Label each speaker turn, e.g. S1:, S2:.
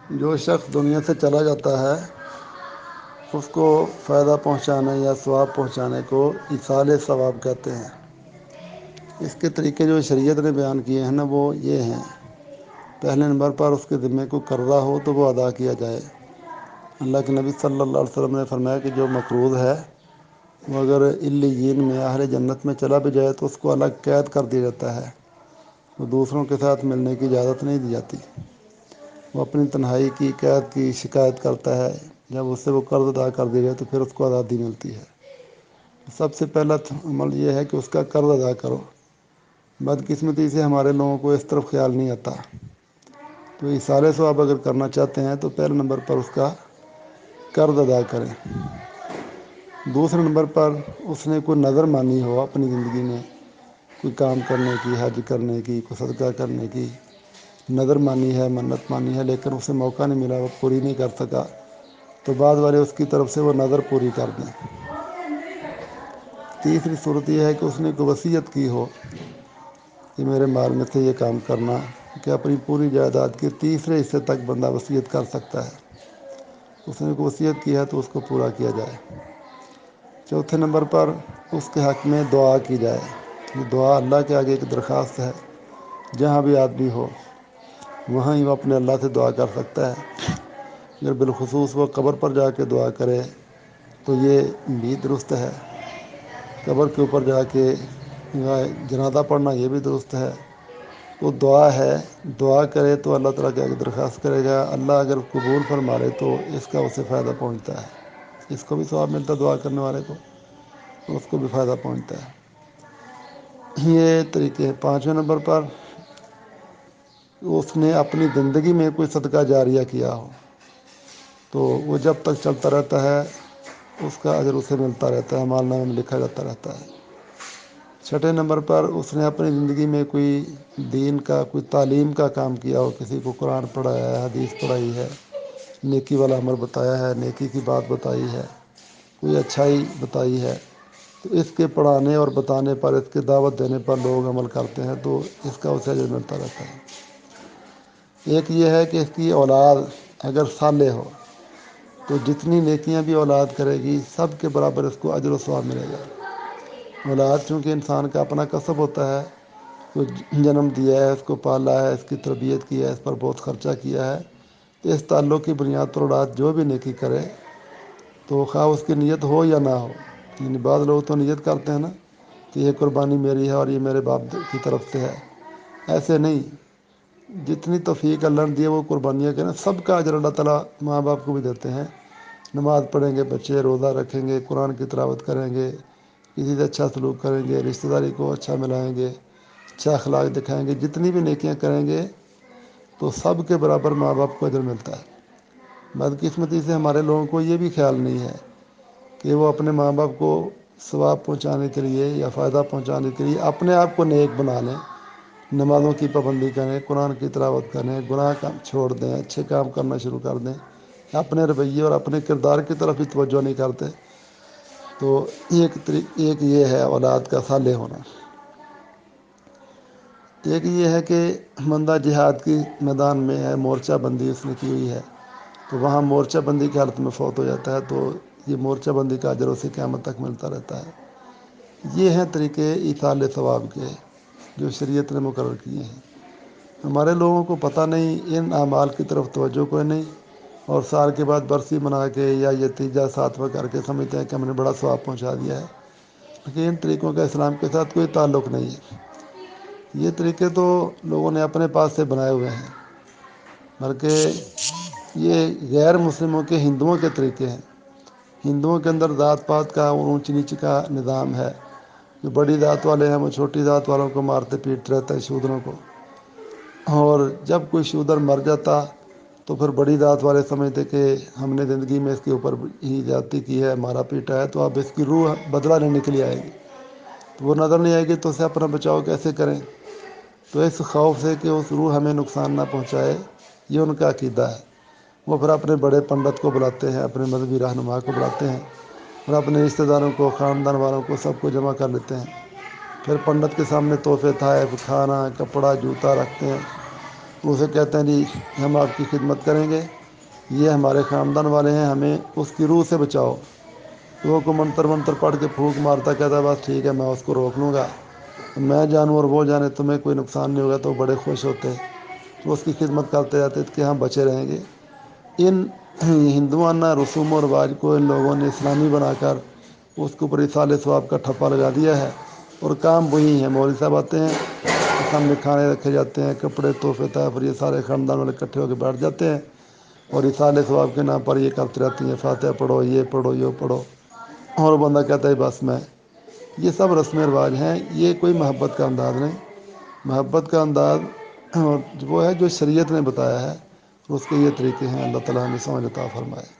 S1: جو شخص دنیا سے چلا جاتا ہے اس کو فائدہ پہنچانے یا ثواب پہنچانے کو ایصال ثواب کہتے ہیں۔ اس کے طریقے جو شریعت نے بیان کیے ہیں نا وہ یہ ہیں۔ پہلے نمبر پر اس کے ذمے کو قرضہ ہو تو وہ ادا کیا جائے۔ اللہ کے نبی صلی اللہ علیہ وسلم نے فرمایا کہ جو مقروض ہے وہ اگر علیین میں اہل جنت میں چلا بھی جائے تو اس کو الگ قید کر دیا جاتا ہے، وہ دوسروں کے ساتھ ملنے کی اجازت نہیں دی جاتی۔ وہ اپنی تنہائی کی قید کی شکایت کرتا ہے، جب اس سے وہ قرض ادا کر دی جائے تو پھر اس کو آزادی ملتی ہے۔ سب سے پہلا عمل یہ ہے کہ اس کا قرض ادا کرو۔ بدقسمتی سے ہمارے لوگوں کو اس طرف خیال نہیں آتا، تو ایصال ثواب اگر کرنا چاہتے ہیں تو پہلے نمبر پر اس کا قرض ادا کریں۔ دوسرے نمبر پر اس نے کوئی نظر مانی ہو اپنی زندگی میں، کوئی کام کرنے کی، حج کرنے کی، کوئی صدقہ کرنے کی نظر مانی ہے، منت مانی ہے، لیکن اسے موقع نہیں ملا، وہ پوری نہیں کر سکا، تو بعد والے اس کی طرف سے وہ نظر پوری کر دیں۔ تیسری صورت یہ ہے کہ اس نے کوئی وصیت کی ہو کہ میرے مال میں سے یہ کام کرنا، کہ اپنی پوری جائیداد کے تیسرے حصے تک بندہ وصیت کر سکتا ہے۔ اس نے کوئی وصیت کی ہے تو اس کو پورا کیا جائے۔ چوتھے نمبر پر اس کے حق میں دعا کی جائے۔ یہ دعا اللہ کے آگے ایک درخواست ہے، جہاں بھی آدمی ہو وہاں ہی وہ اپنے اللہ سے دعا کر سکتا ہے۔ اگر بالخصوص وہ قبر پر جا کے دعا کرے تو یہ بھی درست ہے۔ قبر کے اوپر جا کے جنازہ پڑھنا یہ بھی درست ہے۔ وہ دعا ہے، دعا کرے تو اللہ تعالیٰ کے آگے درخواست کرے گا، اللہ اگر قبول فرما لے تو اس کا اسے فائدہ پہنچتا ہے، اس کو بھی ثواب ملتا ہے، دعا کرنے والے کو اس کو بھی فائدہ پہنچتا ہے۔ یہ طریقے ہیں۔ پانچویں نمبر پر اس نے اپنی زندگی میں کوئی صدقہ جاریہ کیا ہو تو وہ جب تک چلتا رہتا ہے اس کا اجر اسے ملتا رہتا ہے، اعمال نامے میں لکھا جاتا رہتا ہے۔ چھٹے نمبر پر اس نے اپنی زندگی میں کوئی دین کا، کوئی تعلیم کا کام کیا ہو، کسی کو قرآن پڑھایا ہے، حدیث پڑھائی ہے، نیکی والا عمل بتایا ہے، نیکی کی بات بتائی ہے، کوئی اچھائی بتائی ہے، تو اس کے پڑھانے اور بتانے پر، اس کے دعوت دینے پر لوگ عمل کرتے ہیں تو اس کا اسے اجر ملتا رہتا ہے۔ ایک یہ ہے کہ اس کی اولاد اگر صالح ہو تو جتنی نیکیاں بھی اولاد کرے گی سب کے برابر اس کو اجر و ثواب ملے گا۔ اولاد چونکہ انسان کا اپنا کسب ہوتا ہے، کوئی جنم دیا ہے، اس کو پالا ہے، اس کی تربیت کی ہے، اس پر بہت خرچہ کیا ہے، تو اس تعلق کی بنیاد پر اولاد جو بھی نیکی کرے تو خواہ اس کی نیت ہو یا نہ ہو، یعنی بعض لوگ تو نیت کرتے ہیں نا کہ یہ قربانی میری ہے اور یہ میرے باپ کی طرف سے ہے، ایسے نہیں، جتنی توفیق اللہ نے دی ہے وہ قربانیاں کریں، سب کا اجر اللہ تعالیٰ ماں باپ کو بھی دیتے ہیں۔ نماز پڑھیں گے بچے، روزہ رکھیں گے، قرآن کی تلاوت کریں گے، کسی سے اچھا سلوک کریں گے، رشتہ داری کو اچھا ملائیں گے، اچھا اخلاق دکھائیں گے، جتنی بھی نیکیاں کریں گے تو سب کے برابر ماں باپ کو اجر ملتا ہے۔ بدقسمتی سے ہمارے لوگوں کو یہ بھی خیال نہیں ہے کہ وہ اپنے ماں باپ کو ثواب پہنچانے کے لیے یا فائدہ پہنچانے کے لیے اپنے آپ کو نیک بنا لیں، نمازوں کی پابندی کریں، قرآن کی تلاوت کریں، گناہ کام چھوڑ دیں، اچھے کام کرنا شروع کر دیں، اپنے رویے اور اپنے کردار کی طرف بھی توجہ نہیں کرتے۔ تو ایک یہ ہے اولاد کا صالح ہونا۔ ایک یہ ہے کہ بندہ جہاد کی میدان میں ہے، مورچہ بندی اس نے کی ہوئی ہے، تو وہاں مورچہ بندی کی حالت میں فوت ہو جاتا ہے تو یہ مورچہ بندی کا اجر اسے قیامت تک ملتا رہتا ہے۔ یہ ہیں طریقے ایصال ثواب کے جو شریعت نے مقرر کیے ہیں۔ ہمارے لوگوں کو پتہ نہیں، ان اعمال کی طرف توجہ کوئی نہیں، اور سال کے بعد برسی منا کے یا یہ تیجا ساتواں کر کے سمجھتے ہیں کہ ہم نے بڑا ثواب پہنچا دیا ہے، لیکن ان طریقوں کا اسلام کے ساتھ کوئی تعلق نہیں ہے۔ یہ طریقے تو لوگوں نے اپنے پاس سے بنائے ہوئے ہیں، بلکہ یہ غیر مسلموں کے ہندوؤں کے طریقے ہیں۔ ہندوؤں کے اندر ذات پات کا اور اونچ نیچ کا نظام ہے، جو بڑی ذات والے ہیں وہ چھوٹی ذات والوں کو مارتے پیٹتے رہتے ہیں، شودروں کو، اور جب کوئی شودر مر جاتا تو پھر بڑی ذات والے سمجھتے کہ ہم نے زندگی میں اس کے اوپر ہی زیادتی کی ہے، مارا پیٹا ہے، تو اب اس کی روح بدلہ لینے کے لیے آئے گی، تو وہ نظر نہیں آئے گی تو اسے اپنا بچاؤ کیسے کریں؟ تو اس خوف سے کہ اس روح ہمیں نقصان نہ پہنچائے، یہ ان کا عقیدہ ہے۔ وہ پھر اپنے بڑے پنڈت کو بلاتے ہیں، اپنے مذہبی رہنما کو بلاتے ہیں، اور اپنے رشتہ داروں کو، خاندان والوں کو، سب کو جمع کر لیتے ہیں، پھر پنڈت کے سامنے تحفے تحائف، کھانا، کپڑا، جوتا رکھتے ہیں، اسے کہتے ہیں جی ہم آپ کی خدمت کریں گے، یہ ہمارے خاندان والے ہیں، ہمیں اس کی روح سے بچاؤ۔ تو وہ کو منتر منتر پڑھ کے پھونک مارتا، کہتا ہے بس ٹھیک ہے میں اس کو روک لوں گا، میں جانوں اور وہ جانے، تمہیں کوئی نقصان نہیں ہوگا۔ تو وہ بڑے خوش ہوتے، تو اس کی خدمت کرتے جاتے کہ ہم بچے رہیں گے۔ ان ہندوانہ رسوم و رواج کو ان لوگوں نے اسلامی بنا کر اس کے اوپر اصالِ ثواب کا ٹھپا لگا دیا ہے، اور کام وہی ہیں۔ مولوی صاحب آتے ہیں، سامنے کھانے رکھے جاتے ہیں، کپڑے تحفے تحفر، یہ سارے خاندان والے اکٹھے ہو کے بیٹھ جاتے ہیں، اور اصالِ ثواب کے نام پر یہ کرتے رہتی ہیں، فاتحہ پڑھو، یہ پڑھو، یہ پڑھو، اور بندہ کہتا ہے بس میں۔ یہ سب رسم رواج ہیں، یہ کوئی محبت کا انداز نہیں۔ محبت کا انداز وہ ہے جو شریعت نے بتایا ہے، اس کے یہ طریقے ہیں۔ اللہ تعالیٰ ہمیں سمجھ عطا فرمائے۔